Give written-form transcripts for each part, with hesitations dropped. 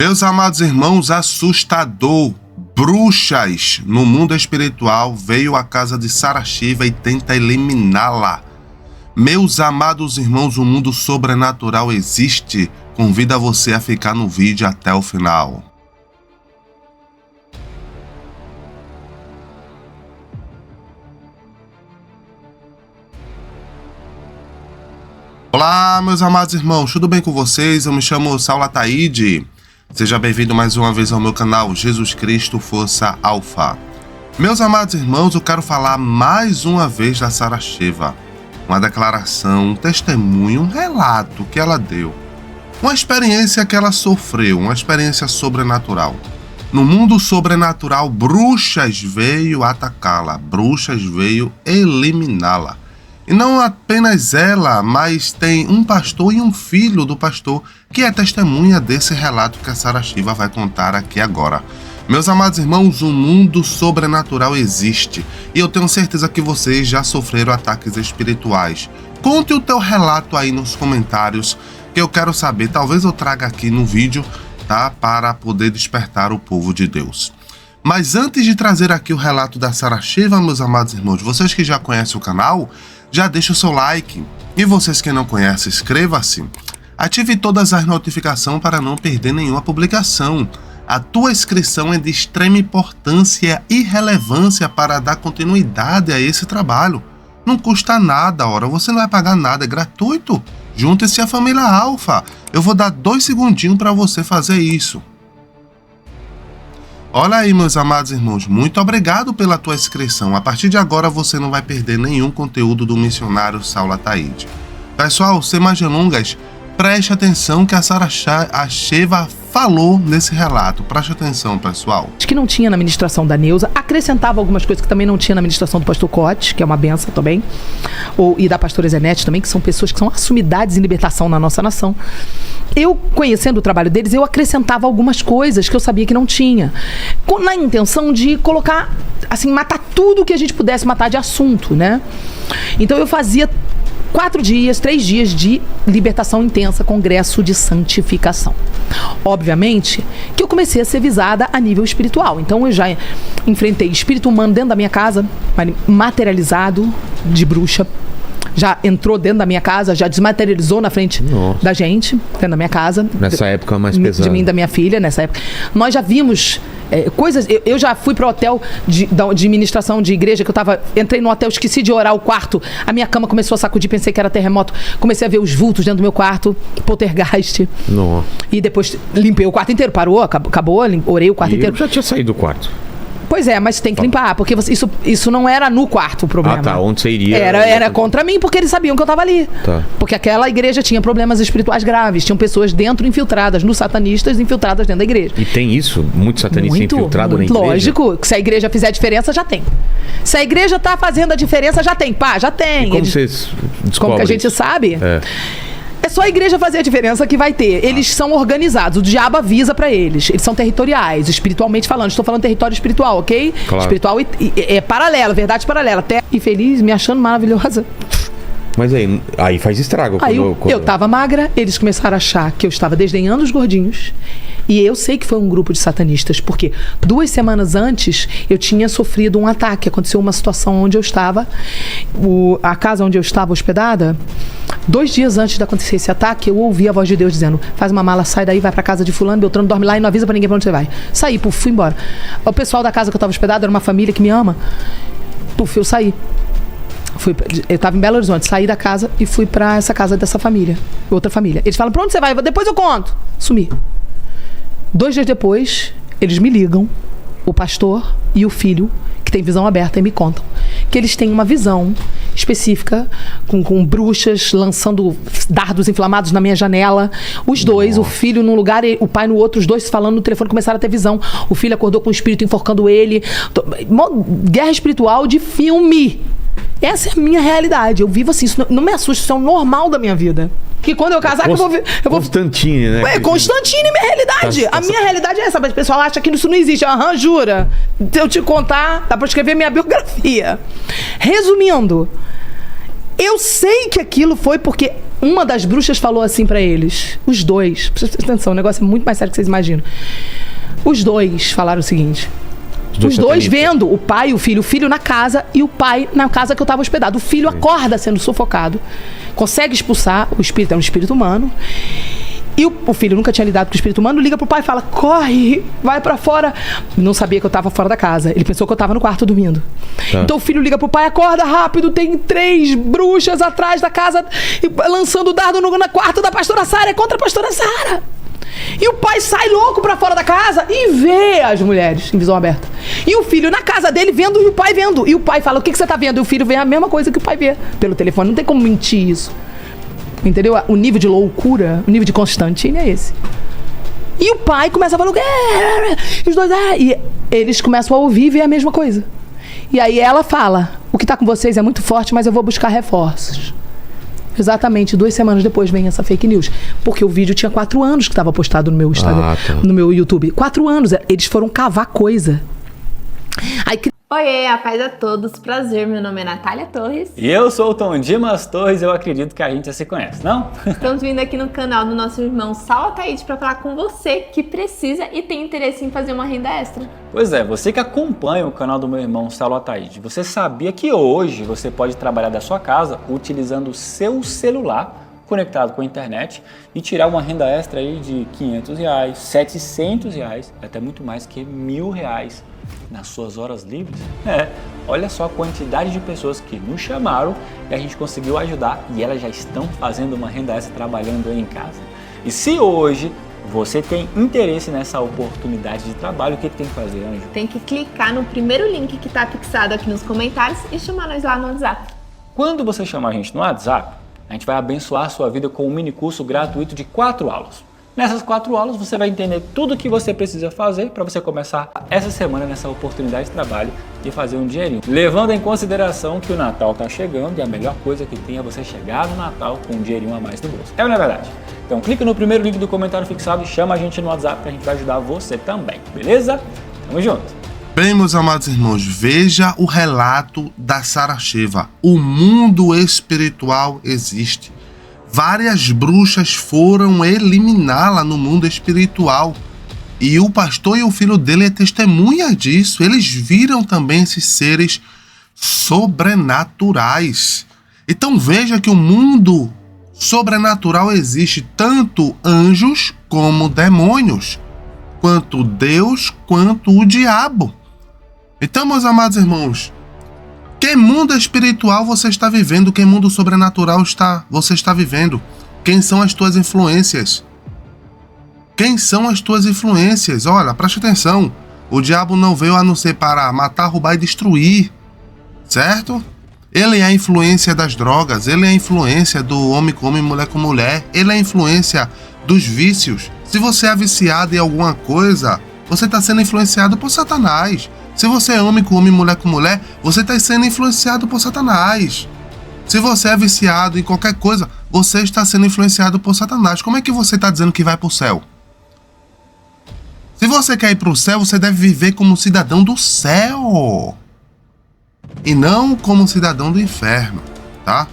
Meus amados irmãos, assustador. Bruxas no mundo espiritual veio à casa de Sarashiva e tenta eliminá-la. Meus amados irmãos, o mundo sobrenatural existe. Convido você a ficar no vídeo até o final. Olá, meus amados irmãos, tudo bem com vocês? Eu me chamo Saulo Ataíde. Seja bem-vindo mais uma vez ao meu canal Jesus Cristo Força Alfa. Meus amados irmãos, eu quero falar mais uma vez da Sarashiva. Uma declaração, um testemunho, um relato que ela deu. Uma experiência que ela sofreu, uma experiência sobrenatural. No mundo sobrenatural, bruxas veio atacá-la, bruxas veio eliminá-la. E não apenas ela, mas tem um pastor e um filho do pastor que é testemunha desse relato que a Sarashiva vai contar aqui agora. Meus amados irmãos, o mundo sobrenatural existe e eu tenho certeza que vocês já sofreram ataques espirituais. Conte o teu relato aí nos comentários que eu quero saber, talvez eu traga aqui no vídeo, tá? Para poder despertar o povo de Deus. Mas antes de trazer aqui o relato da Sarashiva, meus amados irmãos, vocês que já conhecem o canal, já deixa o seu like. E vocês que não conhecem, inscreva-se. Ative todas as notificações para não perder nenhuma publicação. A tua inscrição é de extrema importância e relevância para dar continuidade a esse trabalho. Não custa nada, ora, você não vai pagar nada, é gratuito. Junte-se à família Alfa. Eu vou dar 2 segundinhos para você fazer isso. Olha aí, meus amados irmãos, muito obrigado pela tua inscrição. A partir de agora você não vai perder nenhum conteúdo do missionário Saulo Ataíde. Pessoal, sem mais delongas, preste atenção que a Sarashiva falou nesse relato. Preste atenção, pessoal. Que não tinha na ministração da Neuza, acrescentava algumas coisas que também não tinha na ministração do pastor Cotes, que é uma benção também, e da pastora Zenete também, que são pessoas que são assumidades em libertação na nossa nação. Eu, conhecendo o trabalho deles, eu acrescentava algumas coisas que eu sabia que não tinha, na intenção de colocar, assim, matar tudo que a gente pudesse matar de assunto, né? Então eu fazia 3 dias de libertação intensa, congresso de santificação. Obviamente que eu comecei a ser visada a nível espiritual. Então eu já enfrentei espírito humano dentro da minha casa, materializado de bruxa. Já entrou dentro da minha casa, já desmaterializou na frente da gente, dentro da minha casa. Nessa época mais pesada. De mim e da minha filha, nessa época. Nós já vimos coisas. Eu já fui para o hotel de ministração de igreja, que entrei no hotel, esqueci de orar o quarto. A minha cama começou a sacudir, pensei que era terremoto. Comecei a ver os vultos dentro do meu quarto, poltergeist. Não. E depois limpei o quarto inteiro, parou, acabou, orei o quarto inteiro. Eu já tinha saído do quarto. Pois é, mas tem que limpar, porque isso não era no quarto o problema. Ah, tá. Onde você iria? Era contra mim, porque eles sabiam que eu tava ali. Tá. Porque aquela igreja tinha problemas espirituais graves, tinham pessoas dentro infiltradas, nos satanistas infiltradas dentro da igreja. E tem isso? Muito satanista infiltrado na igreja? Lógico, que se a igreja fizer a diferença, já tem. Se a igreja tá fazendo a diferença, já tem. Pá, já tem. E como vocês descobrem? Como que a gente sabe? É só a igreja fazer a diferença que vai ter. Eles são organizados, o diabo avisa pra eles. Eles são territoriais, espiritualmente falando. Estou falando território espiritual, ok? Claro. Espiritual é paralelo, verdade paralela. Até e feliz, me achando maravilhosa. Mas aí faz estrago. Aí eu tava magra, eles começaram a achar que eu estava desdenhando os gordinhos. E eu sei que foi um grupo de satanistas, porque 2 semanas antes eu tinha sofrido um ataque. Aconteceu uma situação onde eu estava, a casa onde eu estava hospedada, 2 dias antes de acontecer esse ataque, eu ouvi a voz de Deus dizendo: faz uma mala, sai daí, vai pra casa de fulano, Beltrano, dorme lá e não avisa pra ninguém pra onde você vai. Saí, fui embora. O pessoal da casa que eu estava hospedada era uma família que me ama. Eu saí. Eu estava em Belo Horizonte, saí da casa e fui pra essa casa dessa família, outra família. Eles falam: pra onde você vai? Depois eu conto. Sumi. 2 dias depois, eles me ligam, o pastor e o filho, que tem visão aberta, e me contam que eles têm uma visão específica, com bruxas lançando dardos inflamados na minha janela. Os dois, o filho num lugar e o pai no outro, os dois falando no telefone, começaram a ter visão. O filho acordou com o espírito enforcando ele. Guerra espiritual de filme. Essa é a minha realidade. Eu vivo assim, isso não me assusta, isso é o normal da minha vida. Que quando eu casar, eu vou... Constantine, né? Constantine é minha realidade. A minha realidade é essa, mas o pessoal acha que isso não existe. Jura? Se eu te contar, dá pra escrever minha biografia. Resumindo, eu sei que aquilo foi porque uma das bruxas falou assim pra eles, os dois, presta atenção, o negócio é muito mais sério do que vocês imaginam. Os dois falaram o seguinte... Os dois vendo o pai e o filho na casa e o pai na casa que eu estava hospedado. O filho acorda sendo sufocado, consegue expulsar, o espírito é um espírito humano, e o filho nunca tinha lidado com o espírito humano, liga pro pai e fala, corre, vai pra fora. Não sabia que eu estava fora da casa, ele pensou que eu estava no quarto dormindo. Então o filho liga pro pai, acorda rápido, tem 3 bruxas atrás da casa, lançando dardo no quarto da pastora Sara, é contra a pastora Sara. E o pai sai louco pra fora da casa e vê as mulheres em visão aberta. E o filho na casa dele vendo e o pai vendo. E o pai fala, o que você tá vendo? E o filho vê a mesma coisa que o pai vê pelo telefone. Não tem como mentir isso. Entendeu? O nível de loucura, o nível de Constantine é esse. E o pai começa a falar, e os dois, e eles começam a ouvir e ver a mesma coisa. E aí ela fala, o que tá com vocês é muito forte, mas eu vou buscar reforços. Exatamente, 2 semanas depois vem essa fake news. Porque o vídeo tinha 4 anos que estava postado no meu Instagram, no meu YouTube. 4 anos, eles foram cavar coisa. Aí... Oiê, a paz a todos, prazer, meu nome é Natália Torres. E eu sou o Tom Dimas Torres, eu acredito que a gente já se conhece, não? Estamos vindo aqui no canal do nosso irmão Saulo Ataíde para falar com você que precisa e tem interesse em fazer uma renda extra. Pois é, você que acompanha o canal do meu irmão Saulo Ataíde, você sabia que hoje você pode trabalhar da sua casa utilizando o seu celular conectado com a internet e tirar uma renda extra aí de R$500, R$700, até muito mais que R$1.000 nas suas horas livres? Olha só a quantidade de pessoas que nos chamaram e a gente conseguiu ajudar e elas já estão fazendo uma renda extra trabalhando aí em casa. E se hoje você tem interesse nessa oportunidade de trabalho, o que tem que fazer, Anjo? Tem que clicar no primeiro link que está fixado aqui nos comentários e chamar nós lá no WhatsApp. Quando você chamar a gente no WhatsApp, a gente vai abençoar a sua vida com um mini curso gratuito de 4 aulas. Nessas 4 aulas você vai entender tudo o que você precisa fazer para você começar essa semana nessa oportunidade de trabalho e fazer um dinheirinho. Levando em consideração que o Natal está chegando e a melhor coisa que tem é você chegar no Natal com um dinheirinho a mais no bolso. É ou não é verdade? Então clica no primeiro link do comentário fixado e chama a gente no WhatsApp que a gente vai ajudar você também, beleza? Tamo junto! Bem, meus amados irmãos, veja o relato da Sara Sheva. O mundo espiritual existe. Várias bruxas foram eliminá-la no mundo espiritual. E o pastor e o filho dele é testemunha disso. Eles viram também esses seres sobrenaturais. Então veja que o mundo sobrenatural existe tanto anjos como demônios, quanto Deus, quanto o diabo. Então, meus amados irmãos, que mundo espiritual você está vivendo? Que mundo sobrenatural você está vivendo? Quem são as tuas influências? Quem são as tuas influências? Olha, preste atenção. O diabo não veio a não ser para matar, roubar e destruir, certo? Ele é a influência das drogas, ele é a influência do homem com homem, mulher com mulher, ele é a influência dos vícios. Se você é viciado em alguma coisa, você está sendo influenciado por Satanás. Se você é homem com homem, mulher com mulher, você está sendo influenciado por Satanás. Se você é viciado em qualquer coisa, você está sendo influenciado por Satanás. Como é que você está dizendo que vai para o céu? Se você quer ir para o céu, você deve viver como cidadão do céu. E não como cidadão do inferno, tá?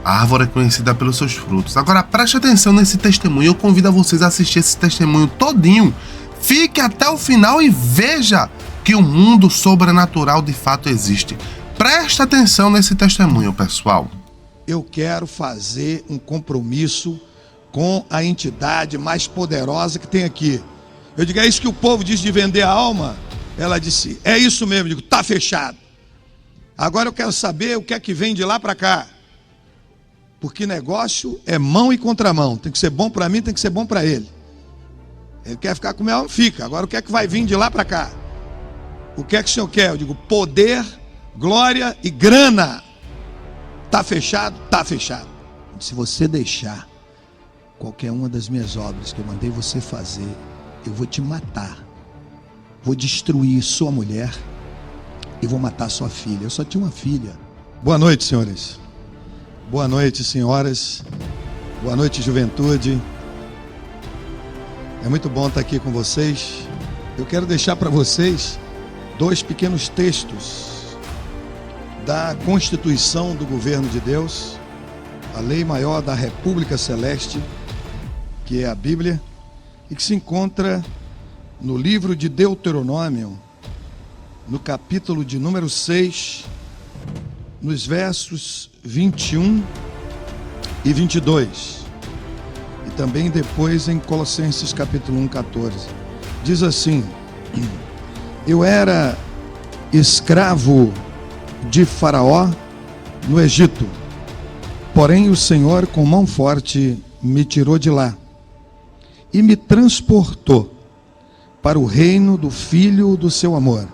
A árvore é conhecida pelos seus frutos. Agora preste atenção nesse testemunho. Eu convido a vocês a assistir esse testemunho todinho. Fique até o final e veja que o mundo sobrenatural de fato existe. Preste atenção nesse testemunho, pessoal. Eu quero fazer um compromisso com a entidade mais poderosa que tem aqui. Eu digo, é isso que o povo diz de vender a alma? Ela disse, é isso mesmo. Eu digo, tá fechado. Agora eu quero saber o que é que vem de lá para cá. Porque negócio é mão e contramão. Tem que ser bom para mim, tem que ser bom para ele. Ele quer ficar com minha alma, fica. Agora o que é que vai vir de lá para cá? O que é que o senhor quer? Eu digo, poder, glória e grana. Tá fechado? Tá fechado. Se você deixar qualquer uma das minhas obras que eu mandei você fazer, eu vou te matar. Vou destruir sua mulher e vou matar sua filha. Eu só tinha uma filha. Boa noite, senhores. Boa noite, senhoras. Boa noite, juventude. É muito bom estar aqui com vocês. Eu quero deixar para vocês 2 pequenos textos da Constituição do Governo de Deus, a lei maior da República Celeste, que é a Bíblia, e que se encontra no livro de Deuteronômio, no capítulo de número 6, nos versos 21 e 22. E também depois em Colossenses capítulo 1, 14. Diz assim: eu era escravo de Faraó no Egito, porém o Senhor com mão forte me tirou de lá e me transportou para o reino do Filho do seu amor,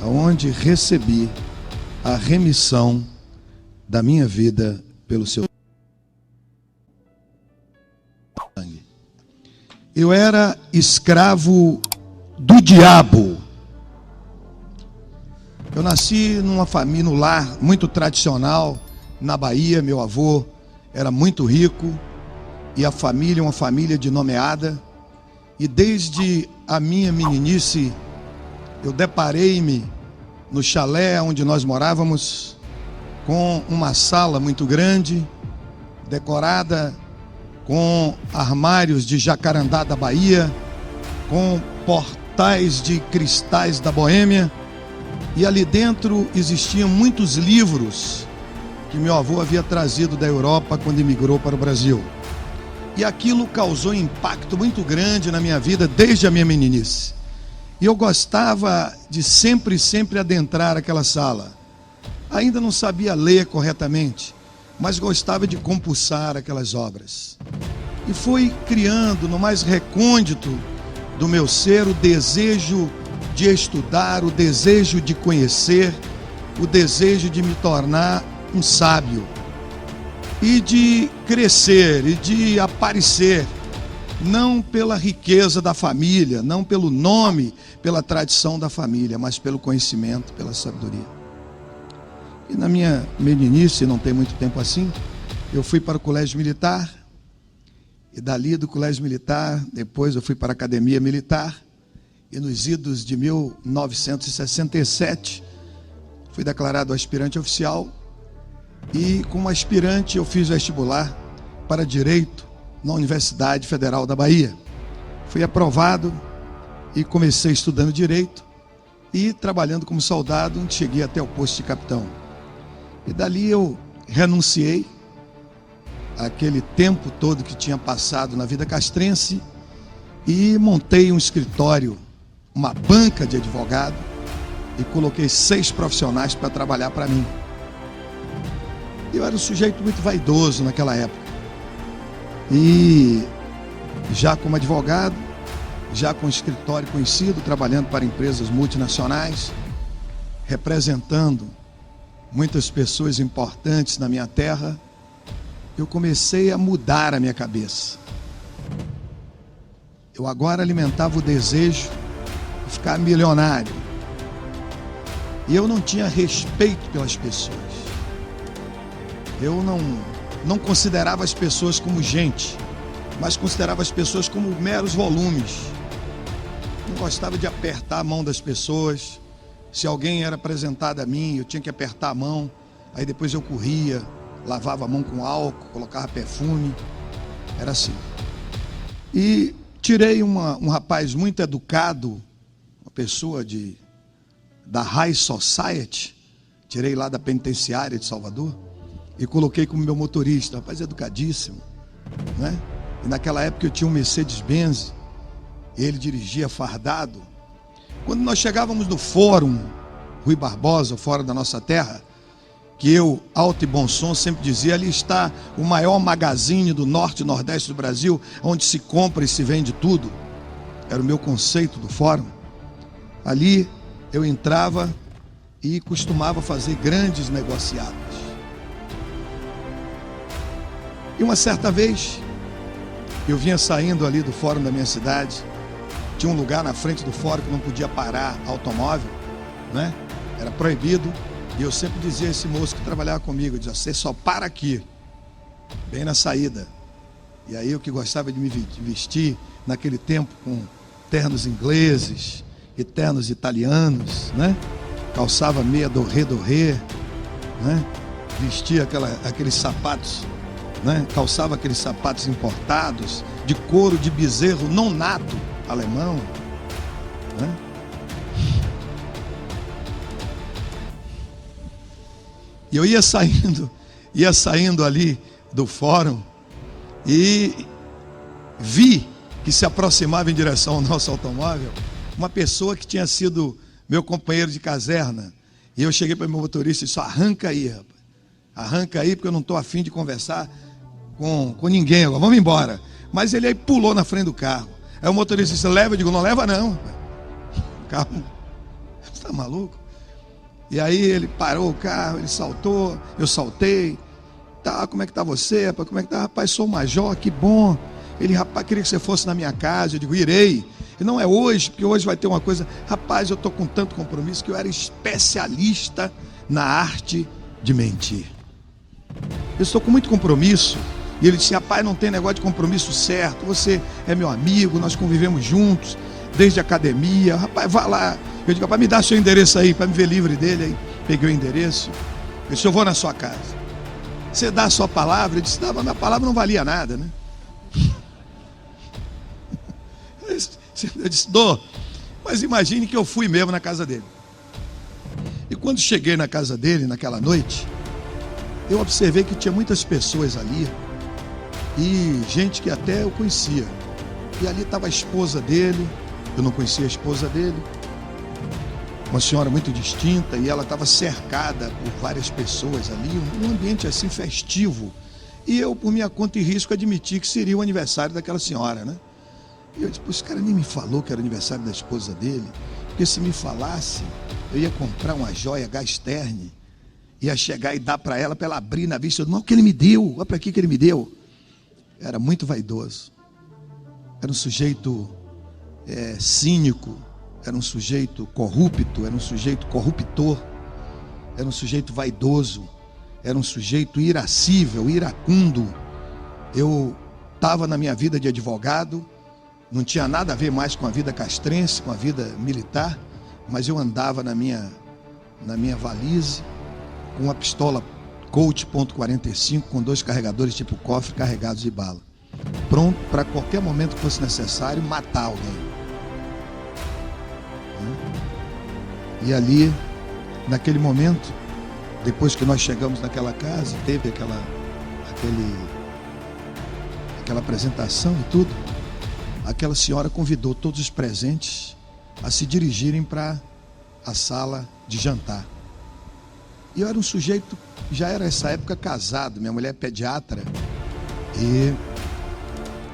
aonde recebi a remissão da minha vida pelo seu sangue. Eu era escravo do diabo. Eu nasci numa família, num lar muito tradicional, na Bahia. Meu avô era muito rico e a família, uma família de nomeada. E desde a minha meninice, eu deparei-me no chalé onde nós morávamos com uma sala muito grande, decorada com armários de jacarandá da Bahia, com portais de cristais da Boêmia, e ali dentro existiam muitos livros que meu avô havia trazido da Europa quando emigrou para o Brasil. E aquilo causou um impacto muito grande na minha vida desde a minha meninice. E eu gostava de sempre adentrar aquela sala. Ainda não sabia ler corretamente, mas gostava de compulsar aquelas obras. E fui criando no mais recôndito do meu ser o desejo de estudar, o desejo de conhecer, o desejo de me tornar um sábio. E de crescer, e de aparecer, não pela riqueza da família, não pelo nome, pela tradição da família, mas pelo conhecimento, pela sabedoria. E na minha meninice, não tem muito tempo assim, eu fui para o colégio militar, e dali do colégio militar, depois eu fui para a academia militar, e nos idos de 1967, fui declarado aspirante oficial, e como aspirante eu fiz vestibular para Direito na Universidade Federal da Bahia. Fui aprovado e comecei estudando Direito e trabalhando como soldado, onde cheguei até o posto de capitão. E dali eu renunciei àquele tempo todo que tinha passado na vida castrense e montei um escritório, uma banca de advogado, e coloquei 6 profissionais para trabalhar para mim. Eu era um sujeito muito vaidoso naquela época. E já como advogado, já com escritório conhecido, trabalhando para empresas multinacionais, representando muitas pessoas importantes na minha terra, eu comecei a mudar a minha cabeça. Eu agora alimentava o desejo de ficar milionário. E eu não tinha respeito pelas pessoas. Eu não considerava as pessoas como gente, mas considerava as pessoas como meros volumes. Não gostava de apertar a mão das pessoas. Se alguém era apresentado a mim, eu tinha que apertar a mão. Aí depois eu corria, lavava a mão com álcool, colocava perfume. Era assim. E tirei um rapaz muito educado, uma pessoa da High Society, tirei lá da penitenciária de Salvador, e coloquei como meu motorista, rapaz educadíssimo, né? E naquela época eu tinha um Mercedes-Benz, ele dirigia fardado. Quando nós chegávamos no Fórum Rui Barbosa, fora da nossa terra, que eu, alto e bom som, sempre dizia, ali está o maior magazine do norte e nordeste do Brasil, onde se compra e se vende tudo. Era o meu conceito do Fórum. Ali eu entrava e costumava fazer grandes negociados. E uma certa vez, eu vinha saindo ali do fórum da minha cidade, tinha um lugar na frente do fórum que não podia parar automóvel, né? Era proibido, e eu sempre dizia a esse moço que trabalhava comigo, eu dizia, você só para aqui, bem na saída. E aí eu que gostava de me vestir naquele tempo com ternos ingleses e ternos italianos, né? Calçava meia dorê, né? Vestia aqueles sapatos né? Calçava aqueles sapatos importados, de couro de bezerro nonato alemão, né? E eu ia saindo ali do fórum e vi que se aproximava em direção ao nosso automóvel uma pessoa que tinha sido meu companheiro de caserna. E eu cheguei para o meu motorista e disse: arranca aí, rapaz. Arranca aí, porque eu não estou afim de conversar com ninguém agora. Vamos embora. Mas ele aí pulou na frente do carro. Aí o motorista disse: leva? Eu digo: não leva não. O carro, você está maluco? E aí ele parou o carro, ele saltou, eu saltei. Tá, como é que tá você, rapaz? Como é que tá? Rapaz, sou o major, que bom. Ele: rapaz, queria que você fosse na minha casa. Eu digo: irei. E não é hoje, porque hoje vai ter uma coisa. Rapaz, eu estou com tanto compromisso que eu era especialista na arte de mentir. Eu estou com muito compromisso. E ele disse: rapaz, não tem negócio de compromisso certo. Você é meu amigo, nós convivemos juntos, desde a academia. Rapaz, vá lá. Eu digo: rapaz, me dá seu endereço aí, para me ver livre dele. Aí peguei o endereço. Eu disse: eu vou na sua casa. Você dá a sua palavra? Eu disse: não, mas minha palavra não valia nada, né? Eu disse: dou. Mas imagine que eu fui mesmo na casa dele. E quando cheguei na casa dele, naquela noite, eu observei que tinha muitas pessoas ali. E gente que até eu conhecia. E ali estava a esposa dele. Eu não conhecia a esposa dele. Uma senhora muito distinta, e ela estava cercada por várias pessoas ali, um ambiente assim festivo. E eu, por minha conta e risco, admiti que seria o aniversário daquela senhora, né? E eu disse: pô, esse cara nem me falou que era o aniversário da esposa dele, porque se me falasse, eu ia comprar uma joia Gasterne, ia chegar e dar para ela abrir na vista. Eu disse: não, o que ele me deu, olha para aqui que ele me deu. Era muito vaidoso, era um sujeito cínico, era um sujeito corrupto, era um sujeito corruptor, era um sujeito vaidoso, era um sujeito irascível, iracundo. Eu estava na minha vida de advogado, não tinha nada a ver mais com a vida castrense, com a vida militar, mas eu andava na minha valise com uma pistola Colt .45 com 2 carregadores tipo cofre carregados de bala, pronto para qualquer momento que fosse necessário matar alguém. E ali, naquele momento, depois que nós chegamos naquela casa, teve aquela apresentação e tudo, aquela senhora convidou todos os presentes a se dirigirem para a sala de jantar. E eu era um sujeito, já era essa época casado, minha mulher é pediatra, e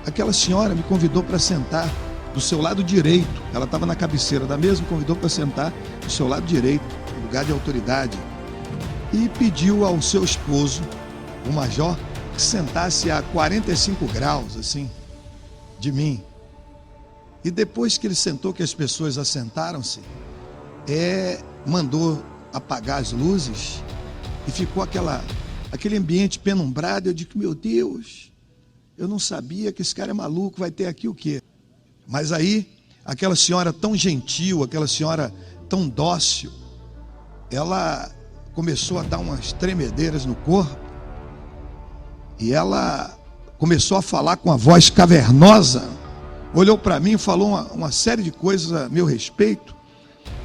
aquela senhora me convidou para sentar do seu lado direito. Ela estava na cabeceira da mesa, me convidou para sentar do seu lado direito, lugar de autoridade, e pediu ao seu esposo, o major, que sentasse a 45 graus assim de mim. E depois que ele sentou, que as pessoas assentaram-se, mandou apagar as luzes e ficou aquele ambiente penumbrado. Eu digo: meu Deus, eu não sabia que esse cara é maluco, vai ter aqui o quê? Mas aí, aquela senhora tão gentil, aquela senhora tão dócil, ela começou a dar umas tremedeiras no corpo, e ela começou a falar com a voz cavernosa, olhou para mim e falou uma série de coisas a meu respeito,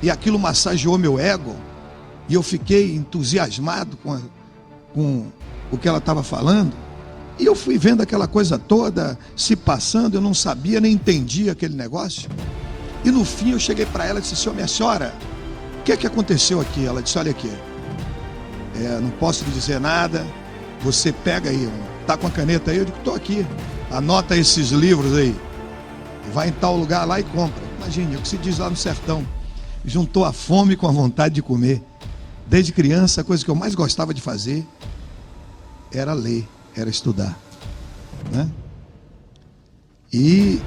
e aquilo massageou meu ego, e eu fiquei entusiasmado com o que ela estava falando. E eu fui vendo aquela coisa toda se passando, eu não sabia nem entendia aquele negócio. E no fim eu cheguei para ela e disse: minha senhora, o que é que aconteceu aqui? Ela disse: olha aqui, não posso lhe dizer nada, você pega aí, tá com a caneta aí? Eu digo: estou aqui, anota esses livros aí, vai em tal lugar lá e compra. Imagine, o que se diz lá no sertão, juntou a fome com a vontade de comer. Desde criança, a coisa que eu mais gostava de fazer era ler, era estudar, né? E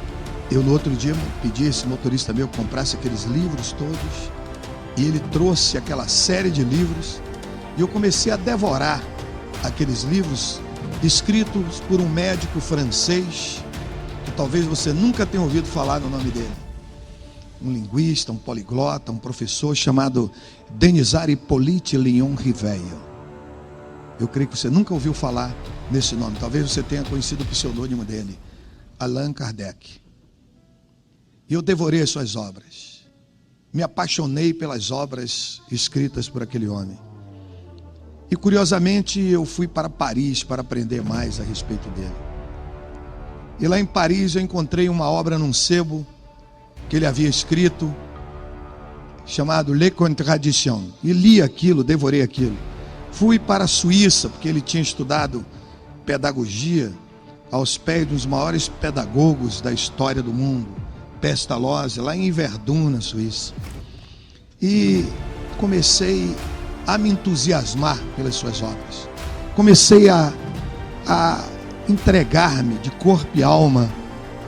eu no outro dia pedi a esse motorista meu que comprasse aqueles livros todos, e ele trouxe aquela série de livros, e eu comecei a devorar aqueles livros escritos por um médico francês, que talvez você nunca tenha ouvido falar no nome dele, um linguista, um poliglota, um professor chamado Denis Hippolyte Léon Riveil. Eu creio que você nunca ouviu falar nesse nome. Talvez você tenha conhecido o pseudônimo dele, Allan Kardec. E eu devorei as suas obras. Me apaixonei pelas obras escritas por aquele homem. E curiosamente eu fui para Paris para aprender mais a respeito dele. E lá em Paris eu encontrei uma obra num sebo que ele havia escrito, chamado Les Contradictions. E li aquilo, devorei aquilo. Fui para a Suíça, porque ele tinha estudado pedagogia aos pés dos maiores pedagogos da história do mundo, Pestalozzi, lá em Verdun, na Suíça. E comecei a me entusiasmar pelas suas obras. Comecei a entregar-me de corpo e alma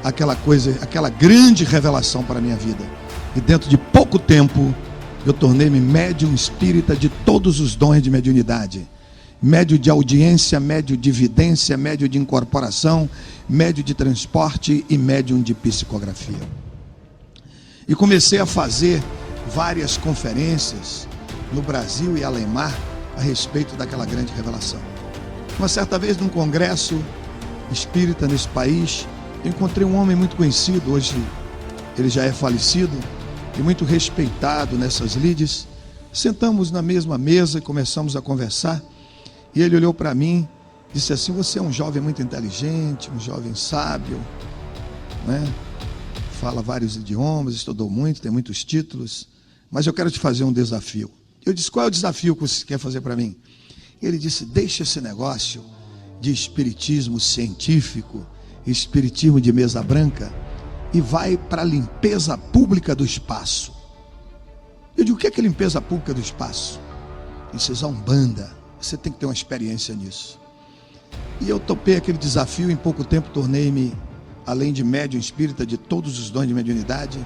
àquela coisa, aquela grande revelação para a minha vida. E dentro de pouco tempo, eu tornei-me médium espírita de todos os dons de mediunidade. Médio de audiência, médio de vidência, médio de incorporação, médio de transporte e médium de psicografia. E comecei a fazer várias conferências no Brasil e Alemar a respeito daquela grande revelação. Uma certa vez, num congresso espírita nesse país, eu encontrei um homem muito conhecido, hoje ele já é falecido, e muito respeitado nessas lides. Sentamos na mesma mesa e começamos a conversar, e ele olhou para mim e disse assim: você é um jovem muito inteligente, um jovem sábio, né? Fala vários idiomas, estudou muito, tem muitos títulos, mas eu quero te fazer um desafio. Eu disse: qual é o desafio que você quer fazer para mim? Ele disse: deixa esse negócio de espiritismo científico, espiritismo de mesa branca, e vai para a limpeza pública do espaço. Eu digo: o que é limpeza pública do espaço? Ele disse: a Umbanda, você tem que ter uma experiência nisso. E eu topei aquele desafio. Em pouco tempo tornei-me, além de médium espírita de todos os dons de mediunidade,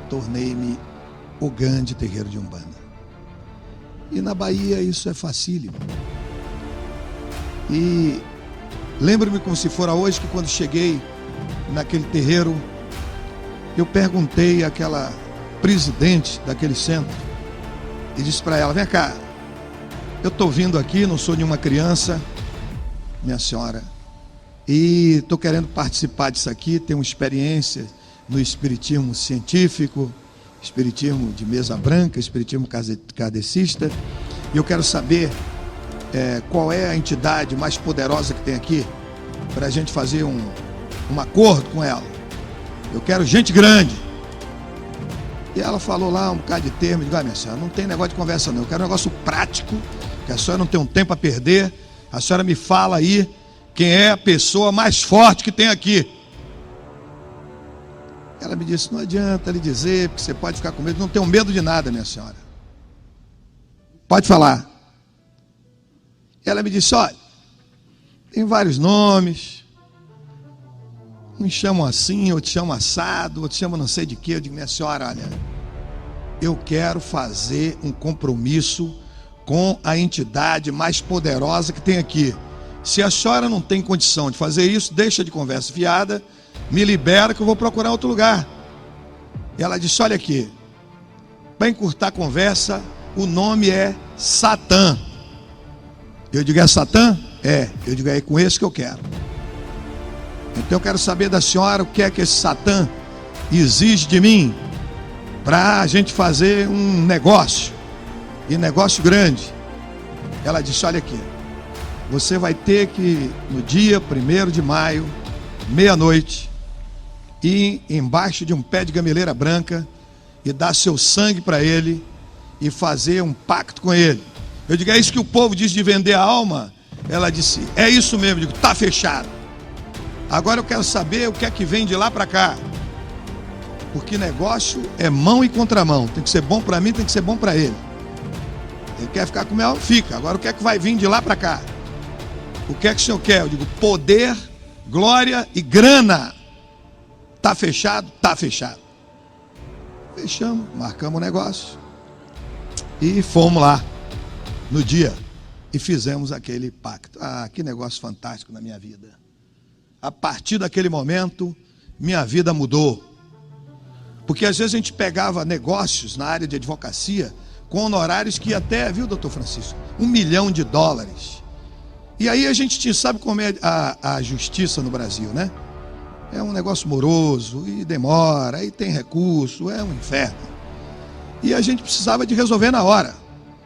tornei-me o grande terreiro de Umbanda. E na Bahia isso é facílimo. E lembro-me como se fora hoje que quando cheguei naquele terreiro, eu perguntei àquela presidente daquele centro e disse para ela: vem cá, eu estou vindo aqui, não sou nenhuma criança, minha senhora, e estou querendo participar disso aqui, tenho experiência no espiritismo científico, espiritismo de mesa branca, espiritismo kardecista, e eu quero saber qual é a entidade mais poderosa que tem aqui, para a gente fazer um acordo com ela. Eu quero gente grande. E ela falou lá um bocado de termo. Eu digo: minha senhora, não tem negócio de conversa não, eu quero um negócio prático, que a senhora não tem um tempo a perder. A senhora me fala aí quem é a pessoa mais forte que tem aqui. Ela me disse: não adianta lhe dizer, porque você pode ficar com medo. Não tenho medo de nada, minha senhora, pode falar. Ela me disse: olha, tem vários nomes, me chamam assim, ou te chamam assado, ou te chamam não sei de quê. Eu digo: minha senhora, olha, eu quero fazer um compromisso com a entidade mais poderosa que tem aqui. Se a senhora não tem condição de fazer isso, deixa de conversa fiada, me libera que eu vou procurar outro lugar. E ela disse: olha aqui, para encurtar a conversa, o nome é Satã. Eu digo: é Satã? É. Eu digo: é com esse que eu quero. Então eu quero saber da senhora o que é que esse Satã exige de mim, para a gente fazer um negócio, e negócio grande. Ela disse: olha aqui, você vai ter que, no dia 1º de maio, meia-noite, ir embaixo de um pé de gameleira branca e dar seu sangue para ele e fazer um pacto com ele. Eu digo: é isso que o povo diz de vender a alma? Ela disse: é isso mesmo. Eu digo: tá fechado. Agora eu quero saber o que é que vem de lá para cá, porque negócio é mão e contramão. Tem que ser bom para mim, tem que ser bom para ele. Ele quer ficar com o meu, fica. Agora o que é que vai vir de lá para cá? O que é que o senhor quer? Eu digo: poder, glória e grana. Tá fechado? Tá fechado. Fechamos, marcamos o negócio e fomos lá no dia e fizemos aquele pacto. Ah, que negócio fantástico na minha vida. A partir daquele momento, minha vida mudou. Porque às vezes a gente pegava negócios na área de advocacia com honorários que até, viu, doutor Francisco, $1 milhão. E aí a gente tinha, sabe como é a justiça no Brasil, né? É um negócio moroso e demora, aí tem recurso, é um inferno. E a gente precisava de resolver na hora.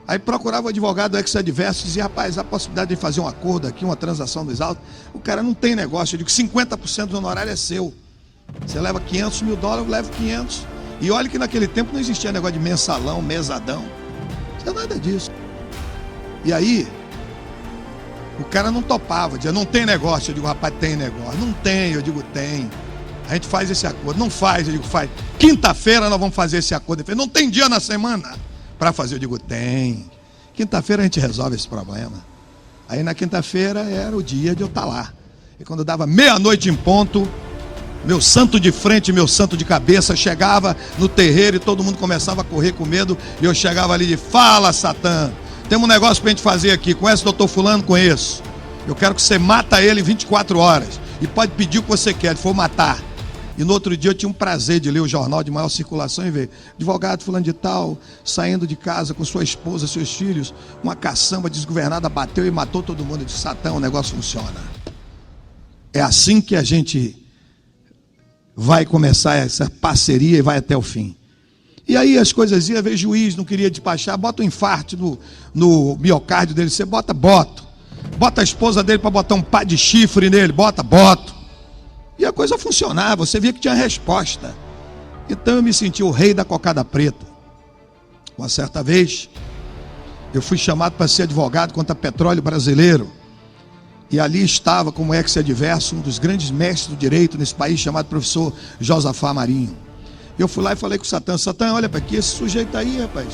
Aí procurava o advogado ex-adverso e dizia, rapaz, a possibilidade de fazer um acordo aqui, uma transação dos autos. O cara não tem negócio, eu digo, 50% do honorário é seu. Você leva 500 mil dólares, eu levo 500. E olha que naquele tempo não existia negócio de mensalão, mesadão. Não tinha nada disso. E aí, o cara não topava, dizia, não tem negócio. Eu digo, rapaz, tem negócio. Não tem, eu digo, tem. A gente faz esse acordo. Não faz, eu digo, faz. Quinta-feira nós vamos fazer esse acordo. Ele falou, não tem dia na semana para fazer. Eu digo, tem. Quinta-feira a gente resolve esse problema. Aí na quinta-feira era o dia de eu estar lá. E quando dava meia-noite em ponto, meu santo de frente, meu santo de cabeça, chegava no terreiro e todo mundo começava a correr com medo. E eu chegava ali e fala, Satã, temos um negócio pra gente fazer aqui. Conhece o doutor fulano? Conheço. Eu quero que você mata ele em 24 horas. E pode pedir o que você quer, se for matar. E no outro dia eu tinha um prazer de ler o jornal de maior circulação e ver advogado fulano de tal, saindo de casa com sua esposa, seus filhos, uma caçamba desgovernada bateu e matou todo mundo. Eu disse, Satã, o negócio funciona. É assim que a gente vai começar essa parceria e vai até o fim. E aí as coisas iam, ver juiz, não queria despachar, bota um infarto no miocárdio dele, você bota a esposa dele para botar um pá de chifre nele, boto. E a coisa funcionava, você via que tinha resposta. Então eu me senti o rei da cocada preta. Uma certa vez, eu fui chamado para ser advogado contra petróleo brasileiro. E ali estava como ex-adverso um dos grandes mestres do direito nesse país, chamado professor Josafá Marinho. Eu fui lá e falei com o Satã, olha para aqui, esse sujeito aí, rapaz,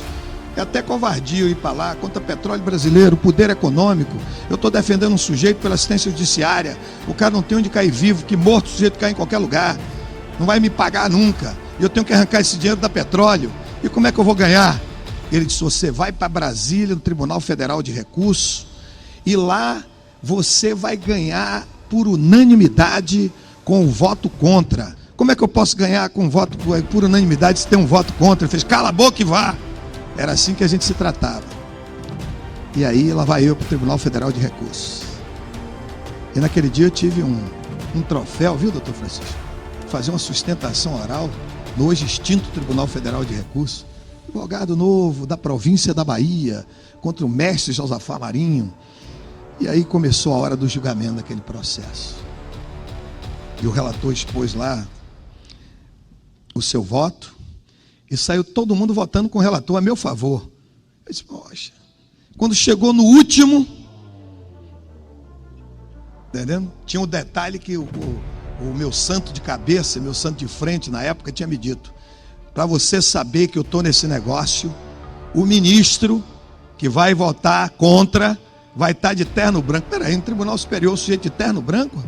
é até covardia eu ir para lá, contra petróleo brasileiro, poder econômico. Eu estou defendendo um sujeito pela assistência judiciária, o cara não tem onde cair vivo, que morto o sujeito cai em qualquer lugar, não vai me pagar nunca, eu tenho que arrancar esse dinheiro da petróleo, e como é que eu vou ganhar? Ele disse, você vai para Brasília, no Tribunal Federal de Recursos, e lá você vai ganhar por unanimidade com o voto contra. Como é que eu posso ganhar com voto por unanimidade se tem um voto contra? Ele fez, cala a boca e vá. Era assim que a gente se tratava. E aí lá vai eu para o Tribunal Federal de Recursos. E naquele dia eu tive um troféu, viu, doutor Francisco? Fazer uma sustentação oral no hoje extinto Tribunal Federal de Recursos. Advogado novo da província da Bahia, contra o mestre Josafá Marinho. E aí começou a hora do julgamento daquele processo. E o relator expôs lá o seu voto. E saiu todo mundo votando com o relator a meu favor. Eu disse, poxa. Quando chegou no último, entendendo? Tinha um detalhe que o meu santo de cabeça, meu santo de frente, na época, tinha me dito. Para você saber que eu estou nesse negócio, o ministro que vai votar contra vai estar de terno branco. Peraí, no Tribunal Superior, o sujeito de terno branco?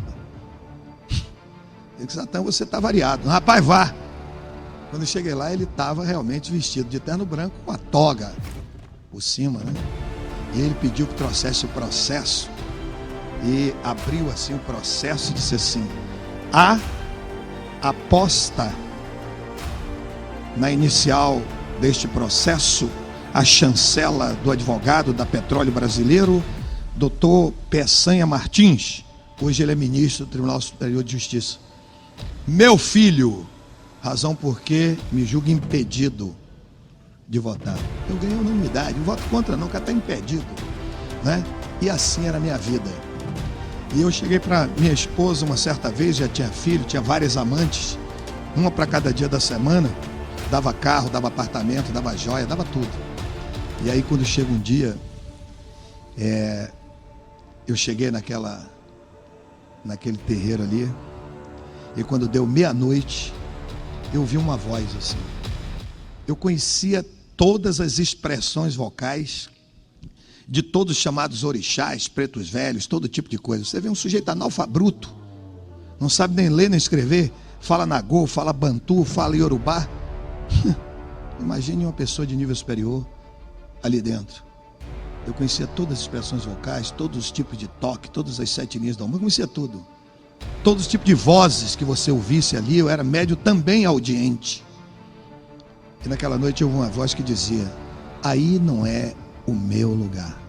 Eu disse, Satã, você está variado. Rapaz, vá. Quando eu cheguei lá, ele estava realmente vestido de terno branco com a toga por cima, né? E ele pediu que trouxesse o processo e abriu assim o processo e disse assim, a aposta na inicial deste processo, a chancela do advogado da Petróleo Brasileiro, doutor Peçanha Martins, hoje ele é ministro do Tribunal Superior de Justiça. Meu filho, razão porque me julga impedido de votar. Eu ganhei unanimidade, não voto contra não, o cara está impedido, né? E assim era a minha vida. E eu cheguei para minha esposa uma certa vez, já tinha filho, tinha várias amantes, uma para cada dia da semana, dava carro, dava apartamento, dava joia, dava tudo. E aí quando chega um dia, eu cheguei naquele terreiro ali, e quando deu meia-noite, eu vi uma voz assim. Eu conhecia todas as expressões vocais de todos os chamados orixás, pretos velhos, todo tipo de coisa. Você vê um sujeito analfabruto, não sabe nem ler nem escrever, fala nagô, fala bantu, fala iorubá. Imagine uma pessoa de nível superior ali dentro. Eu conhecia todas as expressões vocais, todos os tipos de toque, todas as 7 linhas da alma, eu conhecia tudo. Todos os tipos de vozes que você ouvisse ali, eu era médio também audiente. E naquela noite eu ouvi uma voz que dizia, aí não é o meu lugar.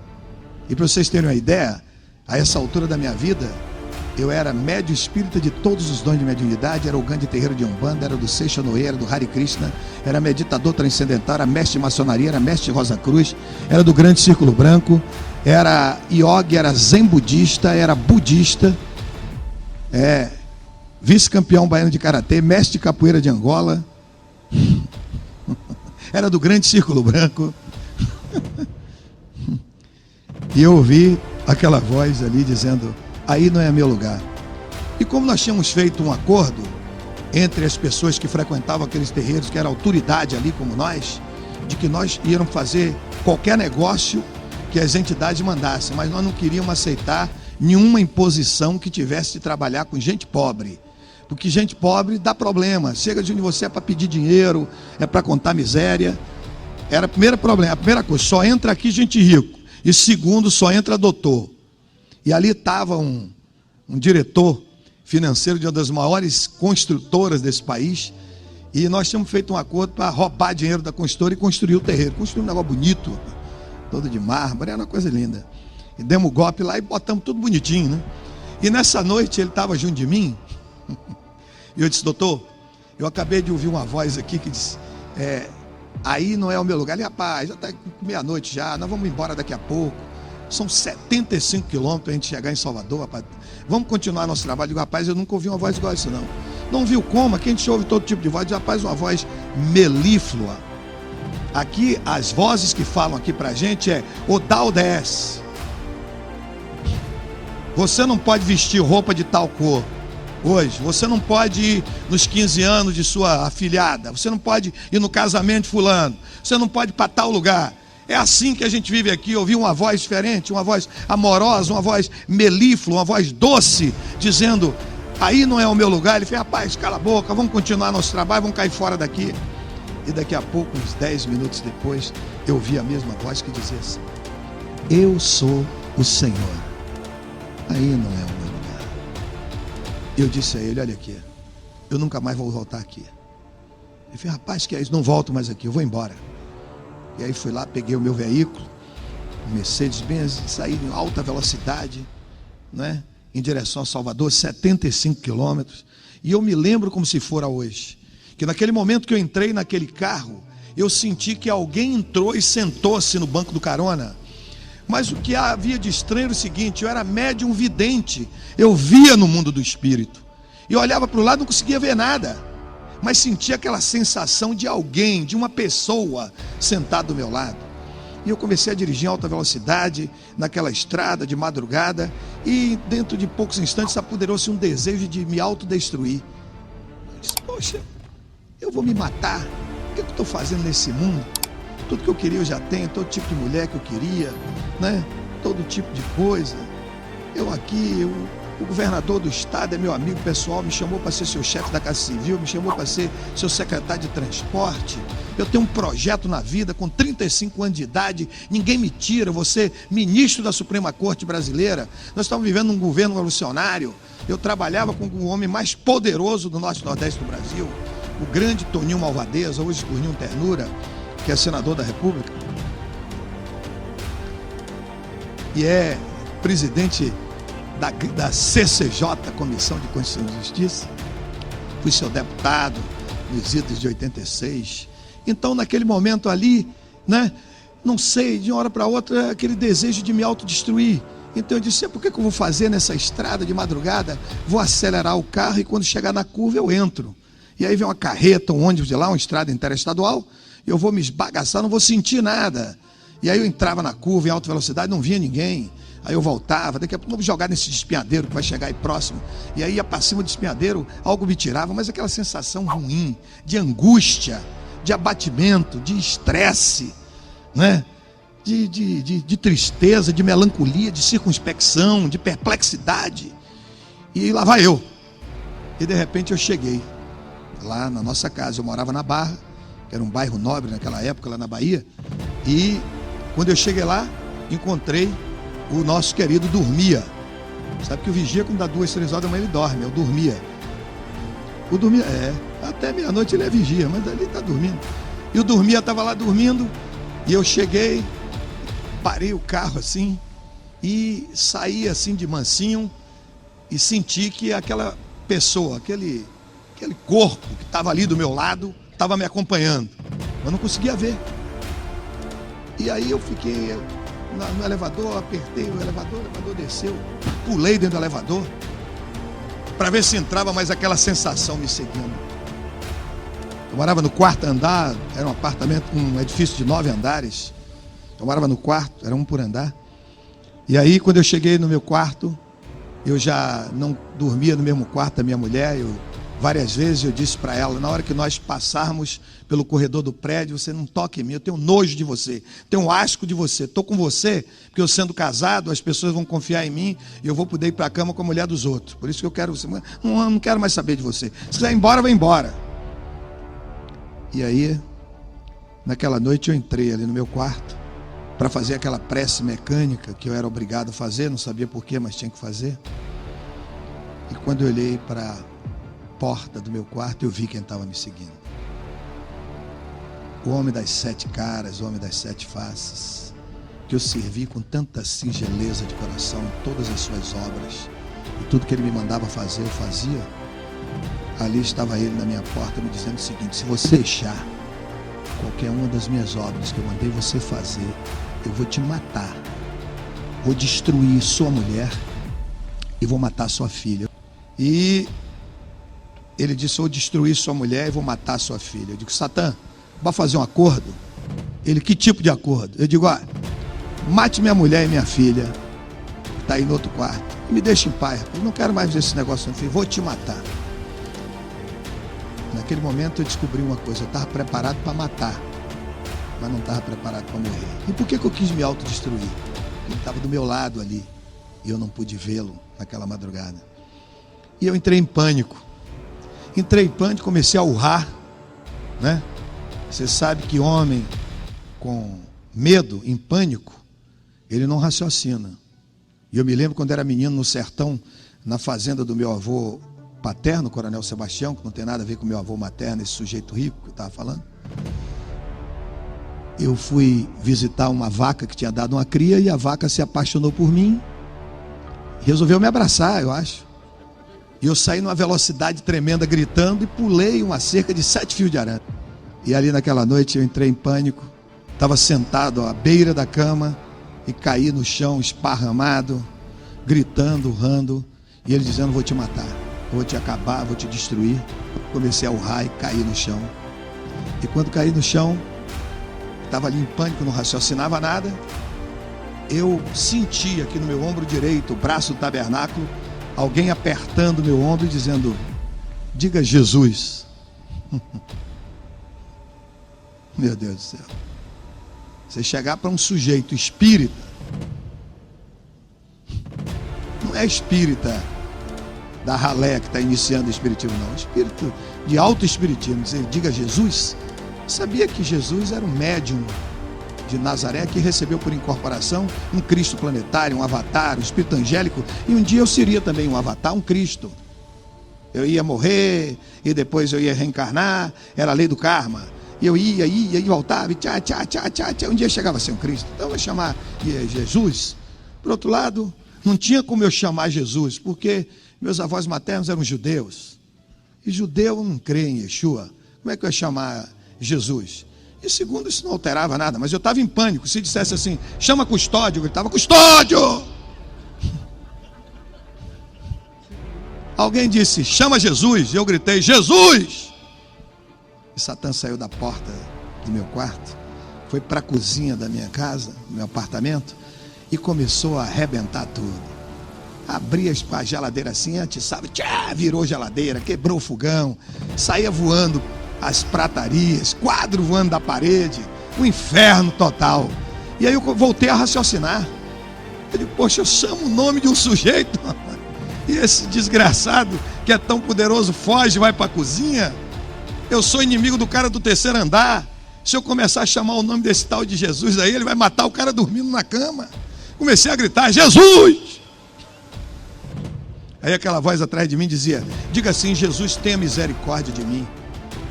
E para vocês terem uma ideia, A essa altura da minha vida, eu era médio espírita de todos os dons de mediunidade, era o Gandhi terreiro de Umbanda, era do Seixas Noé, era do Hare Krishna, era meditador transcendental, era mestre de maçonaria, era mestre de Rosa Cruz, era do Grande Círculo Branco, era yogi, era zen budista, era budista, vice-campeão baiano de karatê, mestre de capoeira de Angola, era do Grande Círculo Branco. E eu ouvi aquela voz ali dizendo: aí não é meu lugar. E como nós tínhamos feito um acordo entre as pessoas que frequentavam aqueles terreiros, que era autoridade ali como nós, de que nós íamos fazer qualquer negócio que as entidades mandassem, mas nós não queríamos aceitar nenhuma imposição que tivesse de trabalhar com gente pobre, porque gente pobre dá problema. Chega de onde você é para pedir dinheiro, é para contar miséria. Era o primeiro problema, a primeira coisa: só entra aqui gente rico, e segundo, só entra doutor. E ali estava um diretor financeiro de uma das maiores construtoras desse país, e nós tínhamos feito um acordo para roubar dinheiro da construtora e construir o terreiro. Construir um negócio bonito, todo de mármore, era uma coisa linda. E demos o golpe lá e botamos tudo bonitinho, né? E nessa noite ele estava junto de mim, e eu disse: doutor, eu acabei de ouvir uma voz aqui que disse: aí não é o meu lugar. Ele: rapaz, já está meia-noite já, nós vamos embora daqui a pouco. São 75 quilômetros para a gente chegar em Salvador, rapaz. Vamos continuar nosso trabalho. Eu digo: rapaz, eu nunca ouvi uma voz igual a isso, não. Não viu como? Aqui a gente ouve todo tipo de voz. Rapaz, uma voz melíflua. Aqui, as vozes que falam aqui pra gente é Odaldes. Você não pode vestir roupa de tal cor hoje. Você não pode ir nos 15 anos de sua afilhada. Você não pode ir no casamento de fulano. Você não pode ir para tal lugar. É assim que a gente vive aqui. Ouvir uma voz diferente, uma voz amorosa, uma voz melíflua, uma voz doce, dizendo: aí não é o meu lugar. Ele fez: rapaz, cala a boca, vamos continuar nosso trabalho, vamos cair fora daqui. E daqui a pouco, uns 10 minutos depois, eu vi a mesma voz que dizia assim: eu sou o Senhor, aí não é o meu lugar. Eu disse a ele: olha aqui, eu nunca mais vou voltar aqui. Ele fez: rapaz, que é isso? Não volto mais aqui, eu vou embora. E aí fui lá, peguei o meu veículo, um Mercedes-Benz, saí em alta velocidade, né, em direção a Salvador, 75 quilômetros. E eu me lembro como se fora hoje, que naquele momento que eu entrei naquele carro, eu senti que alguém entrou e sentou-se no banco do carona. Mas o que havia de estranho era o seguinte: eu era médium vidente, eu via no mundo do espírito. E eu olhava para o lado e não conseguia ver nada, mas sentia aquela sensação de alguém, de uma pessoa sentada do meu lado. E eu comecei a dirigir em alta velocidade, naquela estrada de madrugada, e dentro de poucos instantes apoderou-se um desejo de me autodestruir. Eu disse: poxa, eu vou me matar? O que eu estou fazendo nesse mundo? Tudo que eu queria eu já tenho, todo tipo de mulher que eu queria, né? Todo tipo de coisa. Eu aqui, o governador do estado é meu amigo pessoal, me chamou para ser seu chefe da Casa Civil, me chamou para ser seu secretário de transporte. Eu tenho um projeto na vida, com 35 anos de idade, ninguém me tira, vou ser ministro da Suprema Corte Brasileira. Nós estamos vivendo um governo revolucionário. Eu trabalhava com o homem mais poderoso do Norte e Nordeste do Brasil, o grande Toninho Malvadeza, hoje Toninho Ternura, que é senador da República, e é presidente da CCJ, Comissão de Constituição e Justiça. Fui seu deputado nos idos de 86. Então, naquele momento ali, né, não sei, de uma hora para outra, aquele desejo de me autodestruir. Então eu disse: por que eu vou fazer nessa estrada de madrugada? Vou acelerar o carro e quando chegar na curva eu entro. E aí vem uma carreta, um ônibus de lá, uma estrada interestadual, eu vou me esbagaçar, não vou sentir nada. E aí eu entrava na curva em alta velocidade, não via ninguém. Aí eu voltava, daqui a pouco eu vou jogar nesse espinhadeiro que vai chegar aí próximo. E aí ia para cima do espinhadeiro, algo me tirava, mas aquela sensação ruim, de angústia, de abatimento, de estresse, né? De tristeza, de melancolia, de circunspecção, de perplexidade. E lá vai eu. E de repente eu cheguei lá na nossa casa. Eu morava na Barra, que era um bairro nobre naquela época, lá na Bahia. E quando eu cheguei lá, encontrei o nosso querido Dormia. Sabe que o vigia, quando dá 2, 3 horas da manhã, ele dorme. Eu dormia. O Dormia, até meia-noite ele é vigia, mas ali está dormindo. E o Dormia estava lá dormindo, e eu cheguei, parei o carro assim, e saí assim de mansinho e senti que aquela pessoa, aquele corpo que estava ali do meu lado, estava me acompanhando. Eu não conseguia ver. E aí eu fiquei no elevador, apertei o elevador desceu, pulei dentro do elevador para ver se entrava mais aquela sensação me seguindo. Eu morava no 4º andar, era um apartamento, um edifício de 9 andares. Eu morava no 4º, era um por andar. E aí quando eu cheguei no meu quarto, eu já não dormia no mesmo quarto da minha mulher. Várias vezes eu disse para ela, na hora que nós passarmos pelo corredor do prédio, você não toque em mim, eu tenho nojo de você, tenho asco de você, estou com você, porque eu sendo casado, as pessoas vão confiar em mim e eu vou poder ir para a cama com a mulher dos outros. Por isso que eu quero você, não quero mais saber de você. Se quiser ir embora, vai embora. E aí, naquela noite eu entrei ali no meu quarto para fazer aquela prece mecânica que eu era obrigado a fazer, não sabia porquê, mas tinha que fazer. E quando eu olhei para a porta do meu quarto, eu vi quem estava me seguindo. O homem das 7 caras, o homem das 7 faces, que eu servi com tanta singeleza de coração em todas as suas obras, e tudo que ele me mandava fazer, eu fazia. Ali estava ele na minha porta me dizendo o seguinte: se você deixar qualquer uma das minhas obras que eu mandei você fazer, eu vou te matar, vou destruir sua mulher e vou matar sua filha. E ele disse: eu vou destruir sua mulher e vou matar sua filha. Eu digo: Satã, vai fazer um acordo? Ele: que tipo de acordo? Eu digo: mate minha mulher e minha filha, que está aí no outro quarto, e me deixe em paz. Eu não quero mais ver esse negócio, não, filho. Vou te matar. Naquele momento eu descobri uma coisa: eu estava preparado para matar, mas não estava preparado para morrer. E por que eu quis me autodestruir? Ele estava do meu lado ali e eu não pude vê-lo naquela madrugada. E eu entrei em pânico. Comecei a urrar, né? Você sabe que homem com medo, em pânico, ele não raciocina. E eu me lembro quando era menino no sertão, na fazenda do meu avô paterno, Coronel Sebastião, que não tem nada a ver com meu avô materno, esse sujeito rico que eu estava falando. Eu fui visitar uma vaca que tinha dado uma cria e a vaca se apaixonou por mim. Resolveu me abraçar, eu acho. E eu saí numa velocidade tremenda gritando e pulei uma cerca de 7 fios de arame. E ali naquela noite eu entrei em pânico. Estava sentado à beira da cama e caí no chão esparramado, gritando, urrando. E ele dizendo: vou te matar, vou te acabar, vou te destruir. Comecei a urrar e caí no chão. E quando caí no chão, estava ali em pânico, não raciocinava nada. Eu senti aqui no meu ombro direito, o braço do tabernáculo, alguém apertando meu ombro e dizendo: diga Jesus. Meu Deus do céu. Você chegar para um sujeito espírita, não é espírita da ralé que está iniciando o espiritismo, não. Espírito de alto espiritismo. Dizer, diga Jesus. Sabia que Jesus era um médium de Nazaré que recebeu por incorporação um Cristo planetário, um avatar, um espírito angélico, e um dia eu seria também um avatar, um Cristo. Eu ia morrer e depois eu ia reencarnar, era a lei do karma. E eu ia e voltava, e tchá. Um dia chegava a ser um Cristo. Então eu ia chamar Jesus. Por outro lado, não tinha como eu chamar Jesus, porque meus avós maternos eram judeus. E judeu não crê em Yeshua. Como é que eu ia chamar Jesus? E segundo, isso não alterava nada, mas eu estava em pânico. Se dissesse assim: chama custódio, eu gritava: custódio! Alguém disse: chama Jesus, e eu gritei: Jesus! E Satã saiu da porta do meu quarto, foi para a cozinha da minha casa, do meu apartamento, e começou a arrebentar tudo. Abria a geladeira assim, atiçava, tchá, virou geladeira, quebrou o fogão, saía voando as pratarias, quadro voando da parede, um inferno total. E aí eu voltei a raciocinar. Eu digo: poxa, eu chamo o nome de um sujeito, e esse desgraçado que é tão poderoso foge, vai para a cozinha. Eu sou inimigo do cara do 3º andar. Se eu começar a chamar o nome desse tal de Jesus aí, ele vai matar o cara dormindo na cama. Comecei a gritar: Jesus! Aí aquela voz atrás de mim dizia: diga assim: Jesus, tenha misericórdia de mim.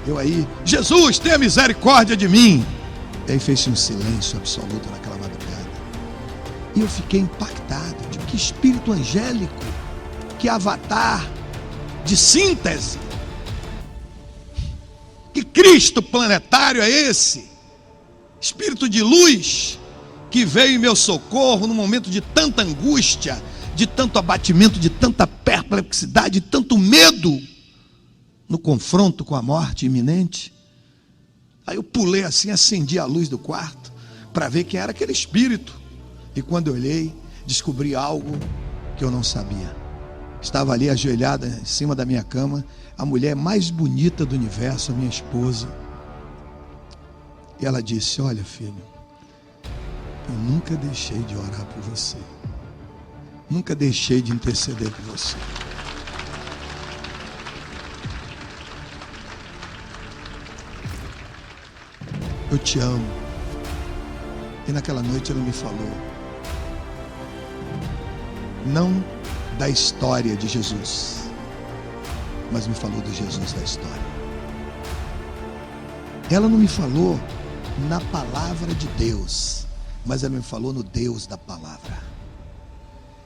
Eu aí: Jesus, tenha misericórdia de mim. E aí fez-se um silêncio absoluto naquela madrugada. E eu fiquei impactado. De que espírito angélico, que avatar de síntese, que Cristo planetário é esse? Espírito de luz que veio em meu socorro no momento de tanta angústia, de tanto abatimento, de tanta perplexidade, de tanto medo no confronto com a morte iminente. Aí eu pulei assim, acendi a luz do quarto para ver quem era aquele espírito. E quando eu olhei, descobri algo que eu não sabia. Estava ali ajoelhada em cima da minha cama, a mulher mais bonita do universo, a minha esposa. E ela disse: olha, filho, eu nunca deixei de orar por você. Nunca deixei de interceder por você. Eu te amo. E naquela noite ela me falou, não da história de Jesus, mas me falou do Jesus da história. Ela não me falou na palavra de Deus, mas ela me falou no Deus da palavra.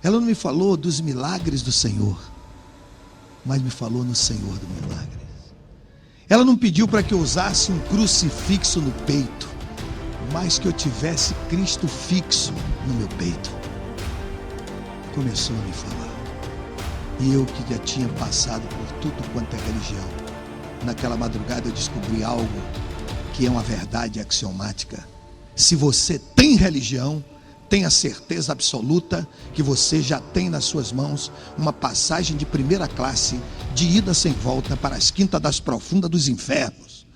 Ela não me falou dos milagres do Senhor, mas me falou no Senhor do milagre. Ela não pediu para que eu usasse um crucifixo no peito, mas que eu tivesse Cristo fixo no meu peito. Começou a me falar. E eu que já tinha passado por tudo quanto é religião, naquela madrugada eu descobri algo que é uma verdade axiomática. Se você tem religião, tenha certeza absoluta que você já tem nas suas mãos uma passagem de primeira classe, de ida sem volta para as quintas das profundas dos infernos.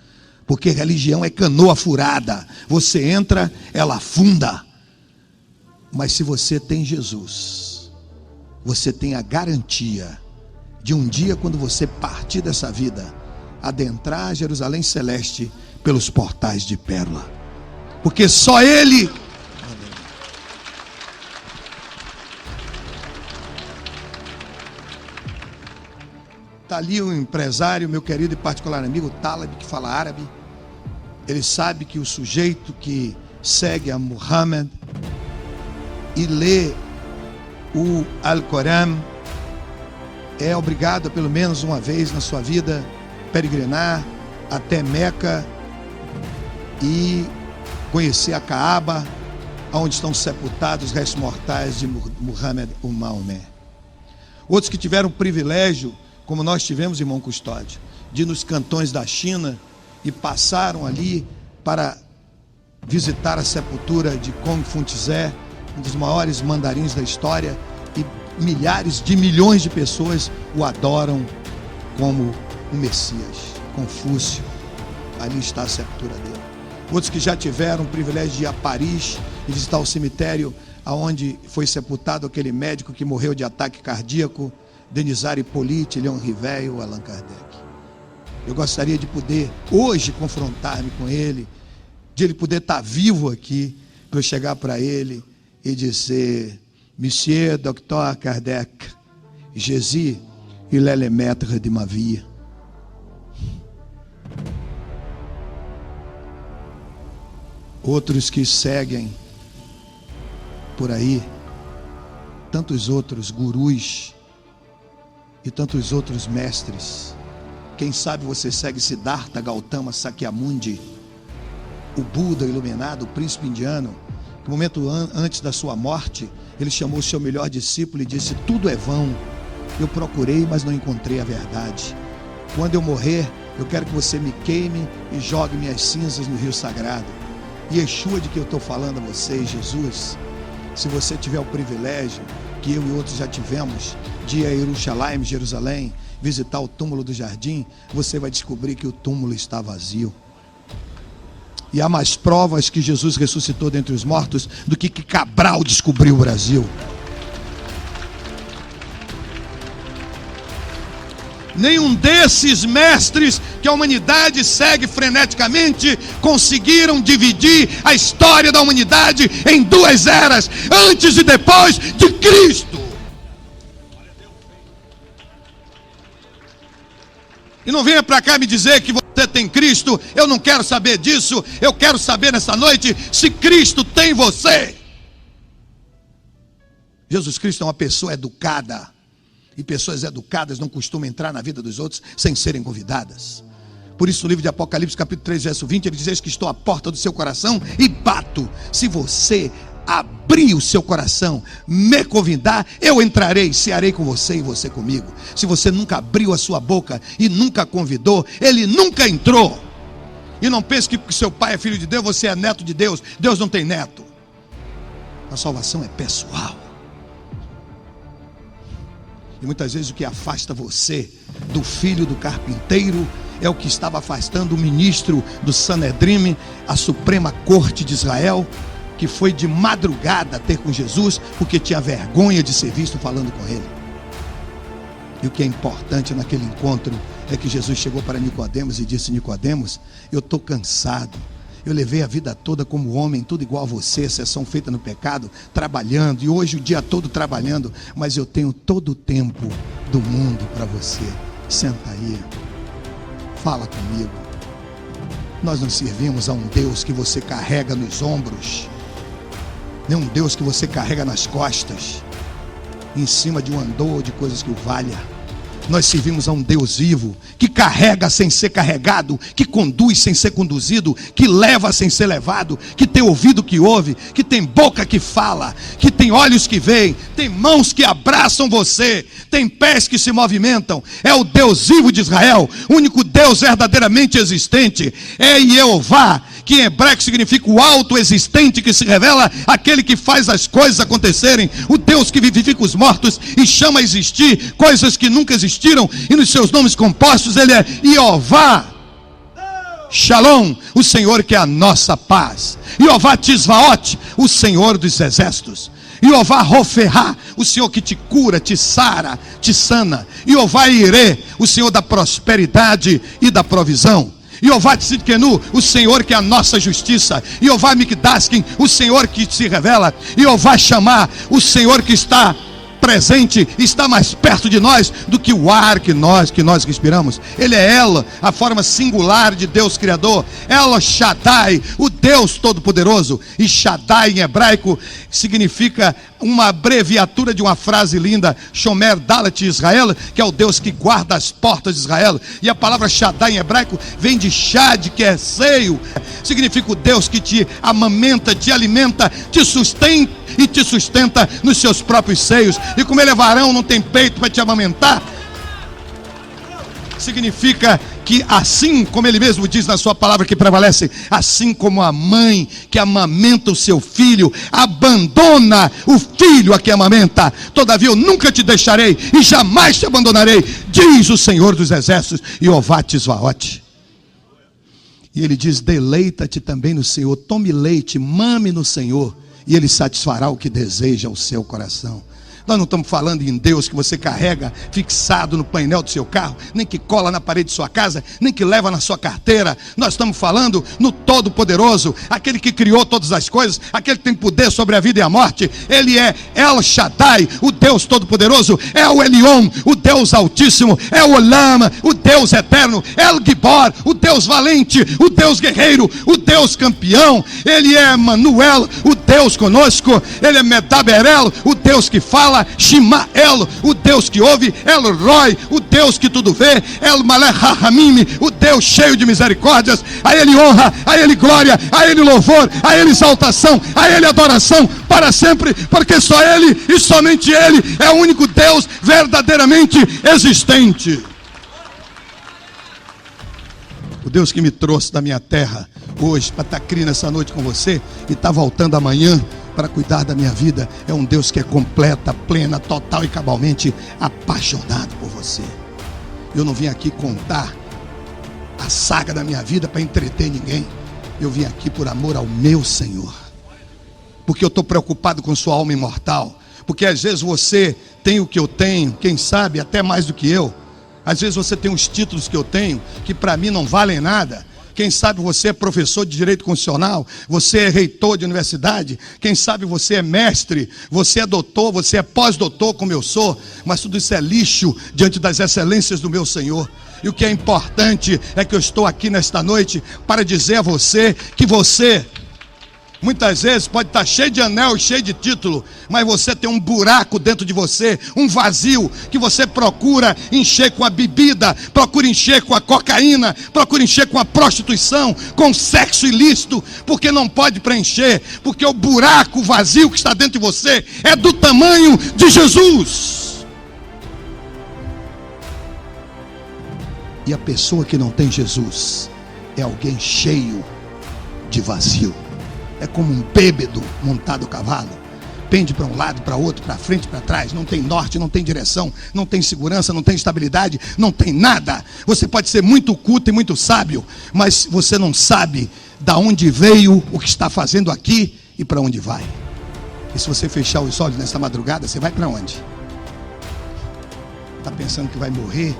Porque religião é canoa furada, você entra, ela afunda. Mas se você tem Jesus, você tem a garantia de um dia, quando você partir dessa vida, adentrar Jerusalém Celeste pelos portais de pérola. Porque só Ele... Está ali um empresário, meu querido e particular amigo Taleb, que fala árabe. Ele sabe que o sujeito que segue a Muhammad e lê o Alcorão é obrigado, pelo menos uma vez na sua vida, peregrinar até Meca e conhecer a Kaaba, onde estão sepultados os restos mortais de Muhammad ou Maomé. Outros que tiveram o privilégio, como nós tivemos, irmão Custódio, de ir nos cantões da China e passaram ali para visitar a sepultura de Kong Funtze, um dos maiores mandarins da história, e milhares de milhões de pessoas o adoram como o Messias. Confúcio, ali está a sepultura dele. Outros que já tiveram o privilégio de ir a Paris e visitar o cemitério onde foi sepultado aquele médico que morreu de ataque cardíaco, Denisar Hippolyte, Leon Rivel ou Allan Kardec. Eu gostaria de poder hoje confrontar-me com ele, de ele poder estar vivo aqui, para eu chegar para ele e dizer: Monsieur Dr. Kardec, Jésus, il est le maître de ma vie. Outros que seguem por aí, tantos outros gurus e tantos outros mestres. Quem sabe você segue Siddhartha Gautama Sakyamundi, o Buda iluminado, o príncipe indiano, que no momento antes da sua morte, ele chamou o seu melhor discípulo e disse: tudo é vão, eu procurei, mas não encontrei a verdade. Quando eu morrer, eu quero que você me queime e jogue minhas cinzas no rio sagrado. E Yeshua, de que eu estou falando a vocês, Jesus, se você tiver o privilégio, que eu e outros já tivemos, de ir a Jerusalém, visitar o túmulo do jardim, você vai descobrir que o túmulo está vazio. E há mais provas que Jesus ressuscitou dentre os mortos do que Cabral descobriu o Brasil. Nenhum desses mestres que a humanidade segue freneticamente conseguiram dividir a história da humanidade em duas eras, antes e depois de Cristo. E não venha para cá me dizer que você tem Cristo. Eu não quero saber disso. Eu quero saber nessa noite se Cristo tem você. Jesus Cristo é uma pessoa educada. E pessoas educadas não costumam entrar na vida dos outros sem serem convidadas. Por isso, no livro de Apocalipse, capítulo 3, verso 20, ele diz: eis que estou à porta do seu coração e bato. Se você abrir o seu coração, me convidar, eu entrarei, cearei com você e você comigo. Se você nunca abriu a sua boca e nunca convidou, ele nunca entrou. E não pense que porque seu pai é filho de Deus, você é neto de Deus. Deus não tem neto. A salvação é pessoal. E muitas vezes o que afasta você do filho do carpinteiro é o que estava afastando o ministro do Sanedrim, a Suprema Corte de Israel, que foi de madrugada ter com Jesus, porque tinha vergonha de ser visto falando com ele. E o que é importante naquele encontro é que Jesus chegou para Nicodemos e disse: Nicodemos, eu estou cansado. Eu levei a vida toda como homem, tudo igual a você, exceção feita no pecado, trabalhando, e hoje o dia todo trabalhando, mas eu tenho todo o tempo do mundo para você. Senta aí, fala comigo. Nós não servimos a um Deus que você carrega nos ombros, nem um Deus que você carrega nas costas, em cima de um andor de coisas que o valha. Nós servimos a um Deus vivo, que carrega sem ser carregado, que conduz sem ser conduzido, que leva sem ser levado, que tem ouvido que ouve, que tem boca que fala, que tem olhos que veem, tem mãos que abraçam você, tem pés que se movimentam. É o Deus vivo de Israel, o único Deus verdadeiramente existente. É Jeová, que em hebraico significa o autoexistente, que se revela aquele que faz as coisas acontecerem, o Deus que vivifica os mortos e chama a existir coisas que nunca existiram, e nos seus nomes compostos ele é Jeová Shalom, o Senhor que é a nossa paz. Jeová Tisvaot, o Senhor dos exércitos. Jeová Roferá, o Senhor que te cura, te sara, te sana. Jeová Irê, o Senhor da prosperidade e da provisão. Jeová Tzidkenu, o Senhor que é a nossa justiça. Jeová Mikdaskin, o Senhor que se revela. Jeová Shammah, o Senhor que está presente, está mais perto de nós do que o ar que nós respiramos. Ele é Ela, a forma singular de Deus Criador. Ela Shaddai, o Deus Todo-Poderoso. E Shaddai em hebraico significa uma abreviatura de uma frase linda, Shomer Dalet Israel, que é o Deus que guarda as portas de Israel. E a palavra Shaddai em hebraico vem de Shad, que é seio. Significa o Deus que te amamenta, te alimenta, te sustenta e te sustenta nos seus próprios seios. E como ele é varão, não tem peito para te amamentar, significa que assim como ele mesmo diz na sua palavra que prevalece, assim como a mãe que amamenta o seu filho, abandona o filho a que amamenta, todavia eu nunca te deixarei e jamais te abandonarei, diz o Senhor dos exércitos, Jeová Tisvaot. E ele diz: deleita-te também no Senhor, tome leite, mame no Senhor, e ele satisfará o que deseja o seu coração. Nós não estamos falando em Deus que você carrega fixado no painel do seu carro, nem que cola na parede de sua casa, nem que leva na sua carteira. Nós estamos falando no Todo-Poderoso, aquele que criou todas as coisas, aquele que tem poder sobre a vida e a morte. Ele é El Shaddai, o Deus Todo-Poderoso. É o Elion, o Deus Altíssimo. É o Olam, o Deus Eterno. El Gibor, o Deus Valente, o Deus Guerreiro, o Deus Campeão. Ele é Emmanuel, o Deus conosco. Ele é Medaberel, o Deus que fala. Shimael, o Deus que ouve. El Roi, o Deus que tudo vê. El Malech HaHamim, o Deus cheio de misericórdias. A Ele honra, a Ele glória, a Ele louvor, a Ele exaltação, a Ele adoração para sempre, porque só Ele e somente Ele é o único Deus verdadeiramente existente. O Deus que me trouxe da minha terra hoje para estar aqui nessa noite com você e estar voltando amanhã para cuidar da minha vida, é um Deus que é completa, plena, total e cabalmente apaixonado por você. Eu não vim aqui contar a saga da minha vida para entreter ninguém. Eu vim aqui por amor ao meu Senhor, porque eu estou preocupado com sua alma imortal, porque às vezes você tem o que eu tenho, quem sabe até mais do que eu. Às vezes você tem os títulos que eu tenho, que para mim não valem nada. Quem sabe você é professor de direito constitucional, você é reitor de universidade, quem sabe você é mestre, você é doutor, você é pós-doutor como eu sou, mas tudo isso é lixo diante das excelências do meu Senhor. E o que é importante é que eu estou aqui nesta noite para dizer a você que você Muitas vezes pode estar cheio de anel e cheio de título, mas você tem um buraco dentro de você, um vazio que você procura encher com a bebida, procura encher com a cocaína, procura encher com a prostituição, com o sexo ilícito, porque não pode preencher, porque o buraco, o vazio que está dentro de você é do tamanho de Jesus. E a pessoa que não tem Jesus é alguém cheio de vazio. É como um bêbado montado a cavalo. Pende para um lado, para outro, para frente, para trás. Não tem norte, não tem direção, não tem segurança, não tem estabilidade, não tem nada. Você pode ser muito culto e muito sábio, mas você não sabe da onde veio, o que está fazendo aqui e para onde vai. E se você fechar os olhos nesta madrugada, você vai para onde? Está pensando que vai morrer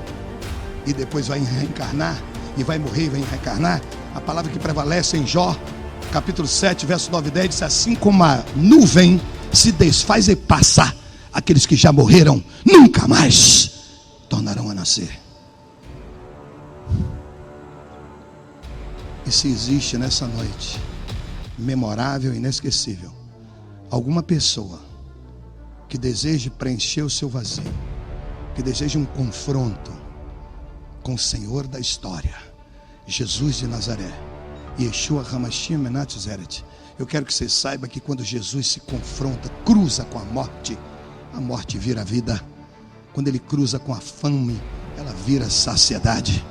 e depois vai reencarnar? E vai morrer e vai reencarnar? A palavra que prevalece em Jó, capítulo 7, verso 9 e 10, diz assim: como a nuvem se desfaz e passa, aqueles que já morreram nunca mais tornarão a nascer. E se existe nessa noite, memorável e inesquecível, alguma pessoa que deseje preencher o seu vazio, que deseje um confronto com o Senhor da história, Jesus de Nazaré, Yeshua HaMashiach Menat Zeret, eu quero que você saiba que quando Jesus se confronta, cruza com a morte vira vida. Quando ele cruza com a fome, ela vira saciedade.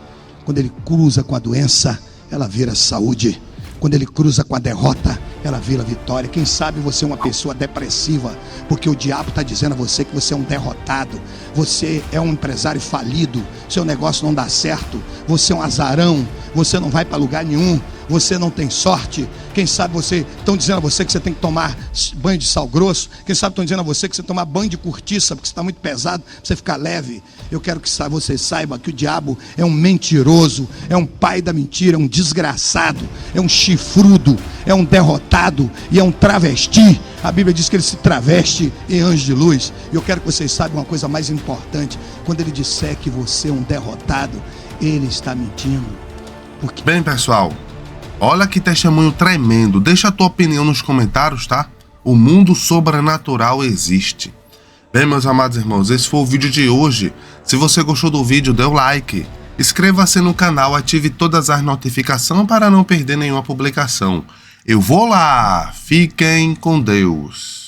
Quando ele cruza com a doença, ela vira saúde. Quando ele cruza com a derrota, ela vira vitória. Quem sabe você é uma pessoa depressiva, porque o diabo está dizendo a você que você é um derrotado, você é um empresário falido, seu negócio não dá certo, você é um azarão, você não vai para lugar nenhum, você não tem sorte. Quem sabe estão dizendo a você que você tem que tomar banho de sal grosso. Quem sabe estão dizendo a você que você tem que tomar banho de cortiça, porque você está muito pesado, para você ficar leve. Eu quero que você saiba que o diabo é um mentiroso, é um pai da mentira, é um desgraçado, é um chifrudo, é um derrotado e é um travesti. A Bíblia diz que ele se traveste em anjo de luz. E eu quero que vocês saibam uma coisa mais importante: quando ele disser que você é um derrotado, ele está mentindo. Porque... Bem, pessoal, olha que testemunho tremendo. Deixa a tua opinião nos comentários, tá? O mundo sobrenatural existe. Bem, meus amados irmãos, esse foi o vídeo de hoje. Se você gostou do vídeo, dê o like. Inscreva-se no canal, ative todas as notificações para não perder nenhuma publicação. Eu vou lá. Fiquem com Deus.